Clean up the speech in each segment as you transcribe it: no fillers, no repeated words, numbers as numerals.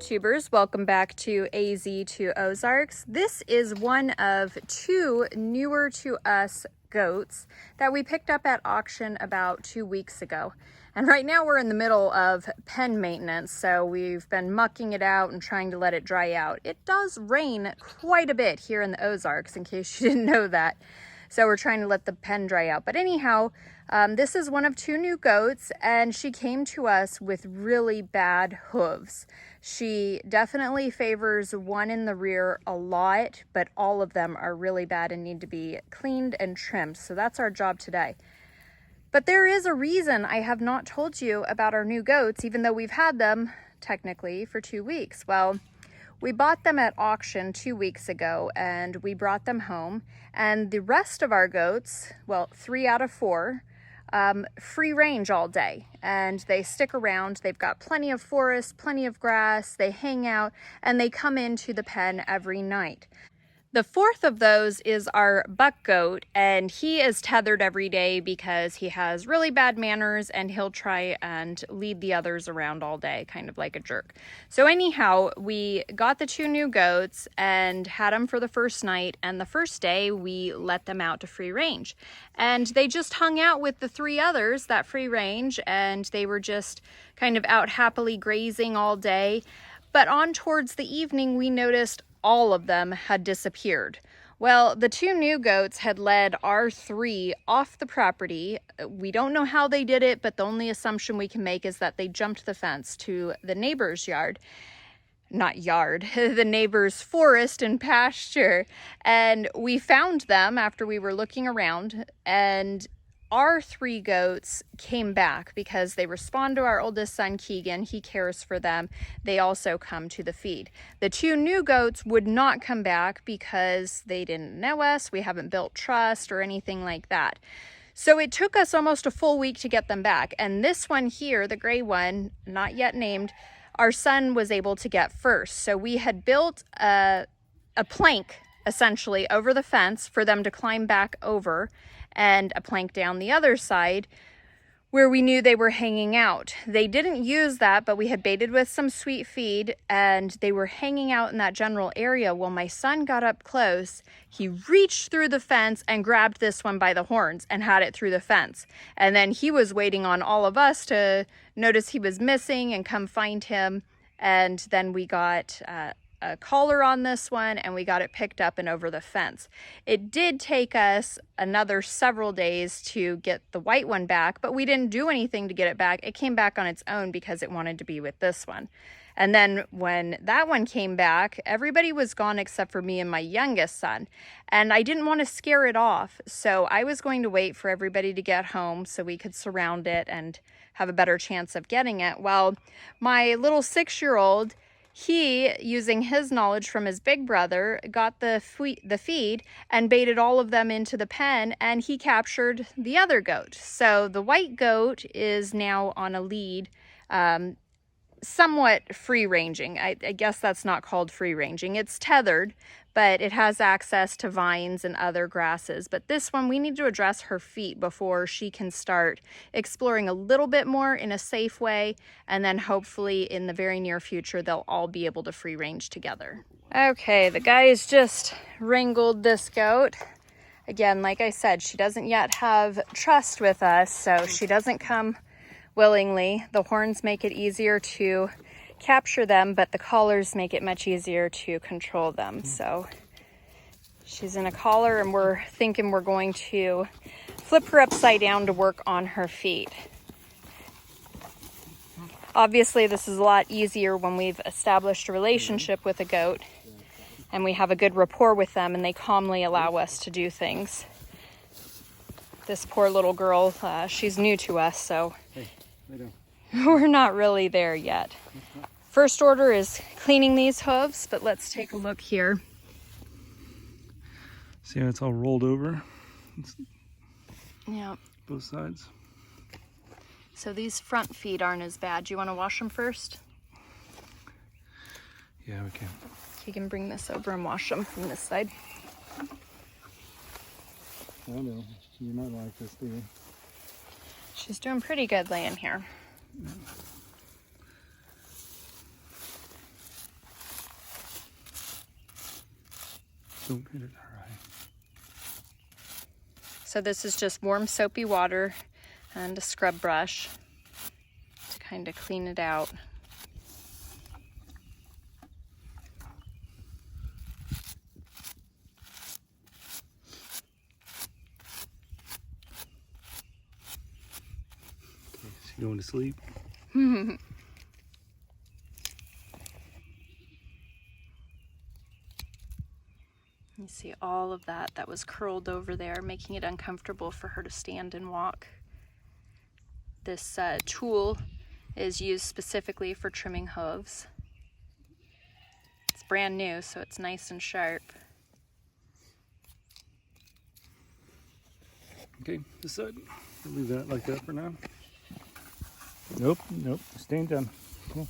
YouTubers, welcome back to AZ to Ozarks. This is one of two newer to us goats that we picked up at auction about 2 weeks ago. And right now we're in the middle of pen maintenance, so we've been mucking it out and trying to let it dry out. It does rain quite a bit here in the Ozarks, in case you didn't know that. So we're trying to let the pen dry out. But anyhow, this is one of two new goats, and she came to us with really bad hooves. She definitely favors one in the rear a lot, but all of them are really bad and need to be cleaned and trimmed. So that's our job today. But there is a reason I have not told you about our new goats, even though we've had them technically for 2 weeks. Well, we bought them at auction 2 weeks ago and we brought them home, and the rest of our goats, well, 3 out of 4, free range all day, and they stick around. They've got plenty of forest, plenty of grass, they hang out, and they come into the pen every night. The fourth of those is our buck goat, and he is tethered every day because he has really bad manners and he'll try and lead the others around all day, kind of like a jerk. So anyhow, we got the two new goats and had them for the first night, and the first day we let them out to free range. And they just hung out with the 3 others, that free range, and they were just kind of out happily grazing all day. But on towards the evening, we noticed all of them had disappeared. Well, the 2 new goats had led our 3 off the property. We don't know how they did it, but the only assumption we can make is that they jumped the fence to the neighbor's yard. Not yard, the neighbor's forest and pasture. And we found them after we were looking around, and our 3 goats came back because they respond to our oldest son, Keegan. He cares for them. They also come to the feed. The 2 new goats would not come back because they didn't know us. We haven't built trust or anything like that. So it took us almost a full week to get them back. And this one here, the gray one, not yet named, our son was able to get first. So we had built a plank essentially over the fence for them to climb back over, and a plank down the other side where we knew they were hanging out. They didn't use that, but we had baited with some sweet feed and they were hanging out in that general area. Well, my son got up close. He reached through the fence and grabbed this one by the horns and had it through the fence. And then he was waiting on all of us to notice he was missing and come find him. And then we got a collar on this one, and we got it picked up and over the fence. It did take us another several days to get the white one back, but we didn't do anything to get it back. It came back on its own because it wanted to be with this one. And then when that one came back, everybody was gone except for me and my youngest son. And I didn't want to scare it off, so I was going to wait for everybody to get home so we could surround it and have a better chance of getting it. Well, my little 6-year-old, he, using his knowledge from his big brother, got the feed and baited all of them into the pen, and he captured the other goat. So the white goat is now on a lead, somewhat free ranging. I guess that's not called free ranging. It's tethered, but it has access to vines and other grasses. But this one, we need to address her feet before she can start exploring a little bit more in a safe way. And then hopefully in the very near future, they'll all be able to free range together. Okay, the guys just wrangled this goat. Again, like I said, she doesn't yet have trust with us, so she doesn't come willingly. The horns make it easier to capture them, but the collars make it much easier to control them. So she's in a collar, and we're thinking we're going to flip her upside down to work on her feet. Obviously, this is a lot easier when we've established a relationship with a goat and we have a good rapport with them and they calmly allow us to do things. This poor little girl, she's new to us, so we're not really there yet. First order is cleaning these hooves, but let's take a look here. See how it's all rolled over? Yeah. Both sides. So these front feet aren't as bad. Do you want to wash them first? Yeah, we can. You can bring this over and wash them from this side. I know. You might like this, do you? She's doing pretty good laying here. Yeah. Don't hit it. All right. So this is just warm soapy water and a scrub brush to kind of clean it out. You going to sleep? You see all of that was curled over there, making it uncomfortable for her to stand and walk. This tool is used specifically for trimming hooves. It's brand new, so it's nice and sharp. Okay, this side. I'll leave that like that for now. Nope, nope. Staying down. Cool.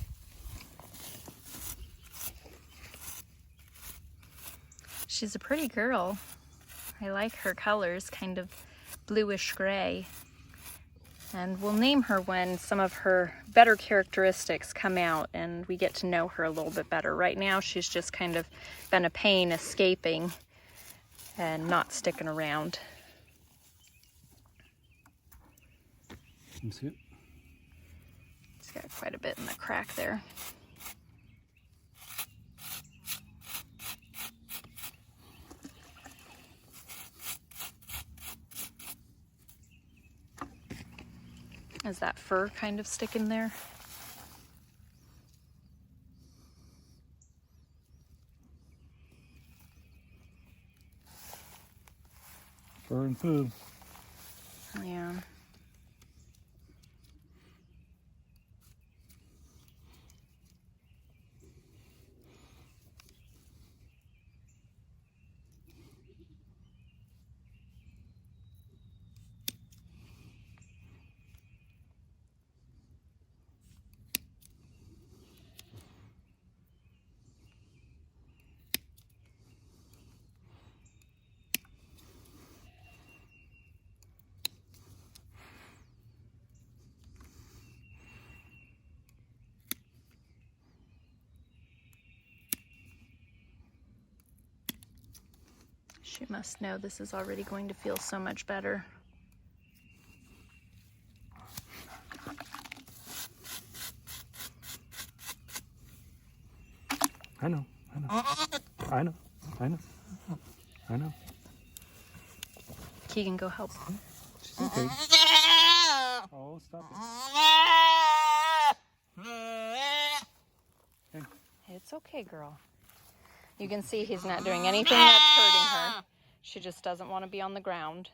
She's a pretty girl. I like her colors, kind of bluish gray. And we'll name her when some of her better characteristics come out and we get to know her a little bit better. Right now, she's just kind of been a pain escaping and not sticking around. Let me see it. It's got quite a bit in the crack there. Is that fur kind of sticking there? Fur and poo. Yeah. She must know this is already going to feel so much better. I know. Keegan, go help. She's okay. Oh, stop it. Okay. It's okay, girl. You can see he's not doing anything that's hurting her. She just doesn't want to be on the ground,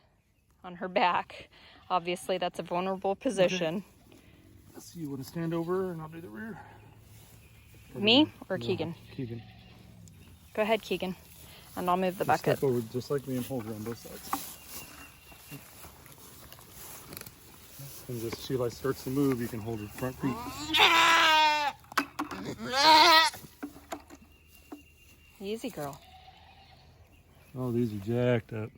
on her back. Obviously, that's a vulnerable position. Okay. So you want to stand over and I'll do the rear? Me or No, Keegan? Keegan. Go ahead, Keegan. And I'll move the Just bucket. step over just like me and hold her on both sides. And just she like starts to move, you can hold her front feet. Easy, girl. Oh, these are jacked up.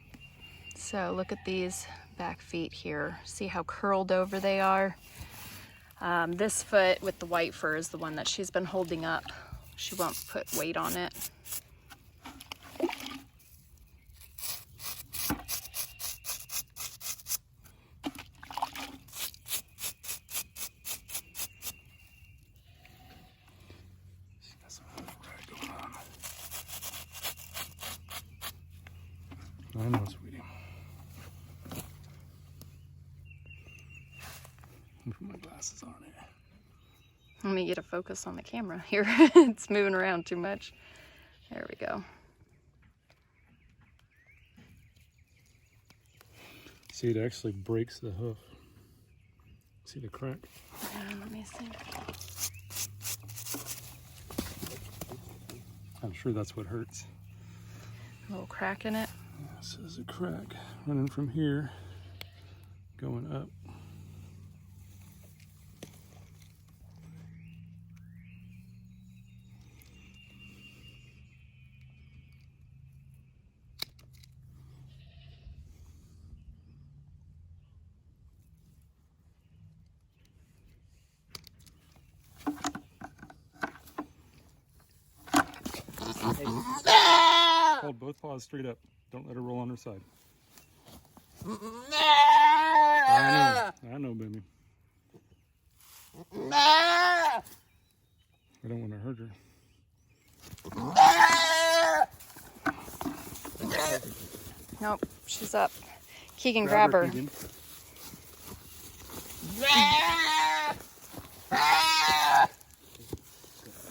So look at these back feet here. See how curled over they are? This foot with the white fur is the one that she's been holding up. She won't put weight on it. She got some rag going on. I know, sweetie. Let me put my glasses on here. Let me get a focus on the camera here. It's moving around too much. There we go. See, it actually breaks the hoof. See the crack? Let me see. I'm sure that's what hurts. A little crack in it. Yeah, so there's a crack running from here, going up. Hold both paws straight up. Don't let her roll on her side. I know, baby. I don't want to hurt her. Nope, she's up. Keegan, grab her. Keegan.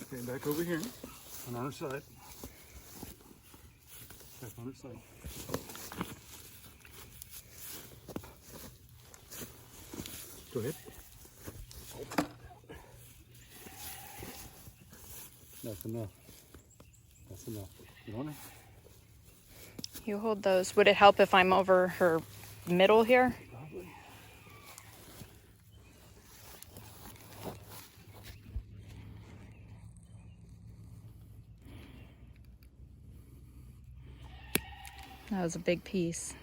Stand back over here and on her side. Back on her side. Go ahead. That's enough. That's enough. You want it? You hold those. Would it help if I'm over her middle here? Probably. That was a big piece.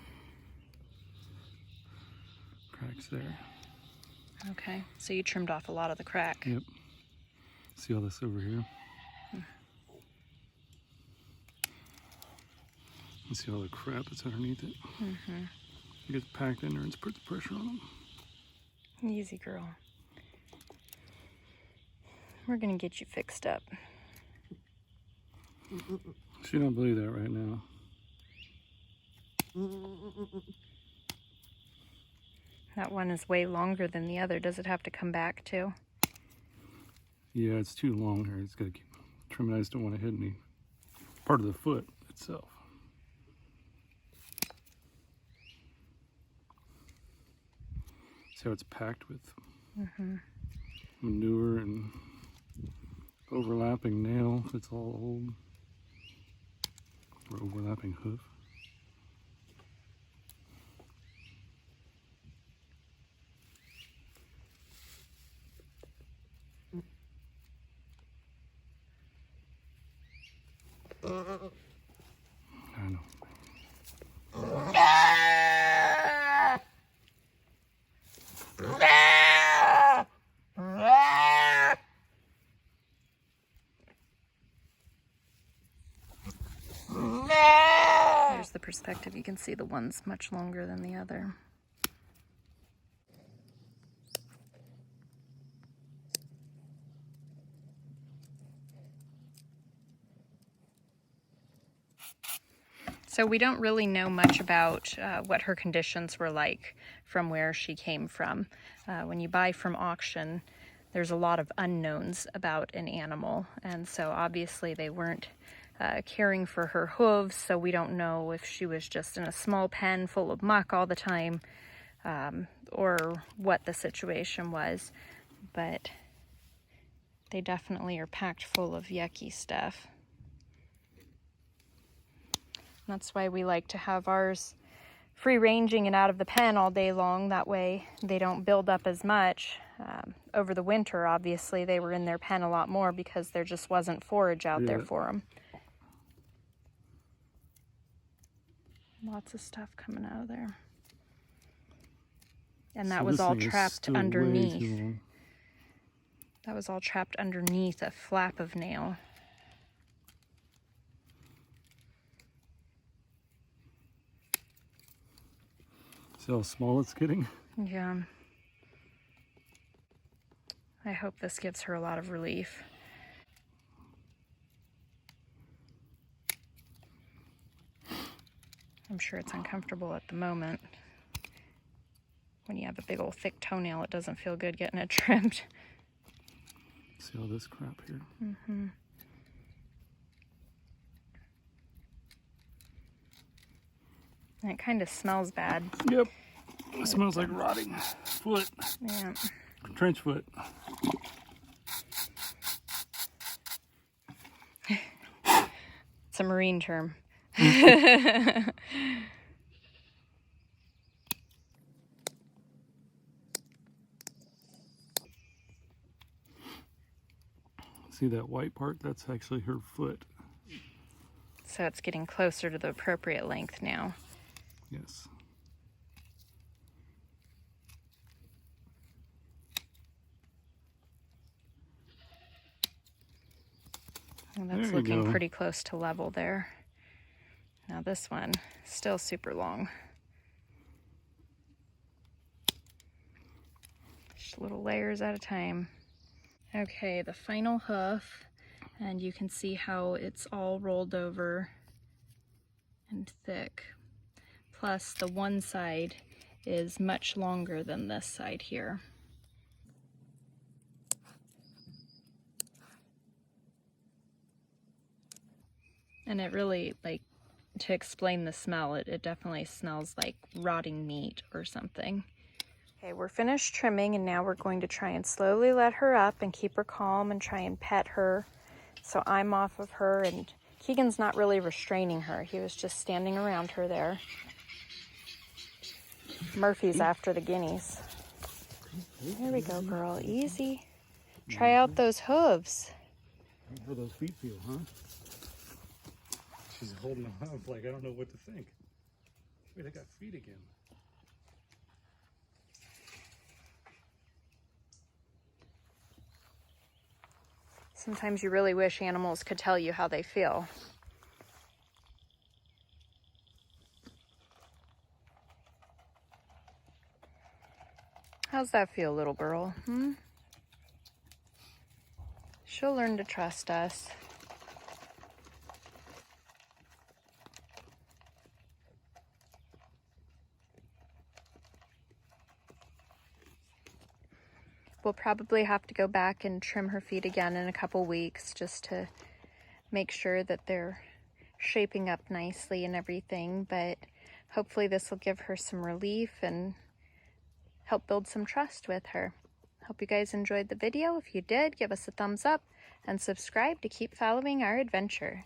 Cracks there. Okay, so you trimmed off a lot of the crack. Yep. See all this over here? You see all the crap that's underneath it? It gets packed in there and puts pressure on them. Easy, girl. We're gonna get you fixed up. She don't believe that right now. That one is way longer than the other. Does it have to come back too? Yeah, it's too long here. It's got to keep trimming. I just don't want to hit any part of the foot itself. See how it's packed with manure and overlapping nail. It's all old. Or overlapping hoof. I know. Here's the perspective. You can see the one's much longer than the other. So we don't really know much about what her conditions were like from where she came from. When you buy from auction, there's a lot of unknowns about an animal, and so obviously they weren't caring for her hooves, so we don't know if she was just in a small pen full of muck all the time, or what the situation was, but they definitely are packed full of yucky stuff. That's why we like to have ours free ranging and out of the pen all day long. That way they don't build up as much. Over the winter, obviously, they were in their pen a lot more because there just wasn't forage out there for them. Lots of stuff coming out of there. And that was all trapped underneath. That was all trapped underneath a flap of nail. See how small it's getting? Yeah. I hope this gives her a lot of relief. I'm sure it's uncomfortable at the moment. When you have a big old thick toenail, it doesn't feel good getting it trimmed. See all this crap here? And it kind of smells bad. Yep. It smells like rotting foot. Yeah. Trench foot. It's a marine term. See that white part? That's actually her foot. So it's getting closer to the appropriate length now. Yes. And that's looking pretty close to level there. this one, still super long. Just little layers at a time. Okay, the final hoof, and you can see how it's all rolled over and thick. Plus the one side is much longer than this side here. And it really, like, to explain the smell, it definitely smells like rotting meat or something. Okay, we're finished trimming, and now we're going to try and slowly let her up and keep her calm and try and pet her. So I'm off of her, and Keegan's not really restraining her. He was just standing around her there. Murphy's after the guineas. There we go, girl. Easy. Try out those hooves. How those feet feel, huh? She's holding them up like I don't know what to think. Wait, I got feet again. Sometimes you really wish animals could tell you how they feel. How's that feel, little girl? She'll learn to trust us. We'll probably have to go back and trim her feet again in a couple weeks just to make sure that they're shaping up nicely and everything, but hopefully this will give her some relief and help build some trust with her. Hope you guys enjoyed the video. If you did, give us a thumbs up and subscribe to keep following our adventure.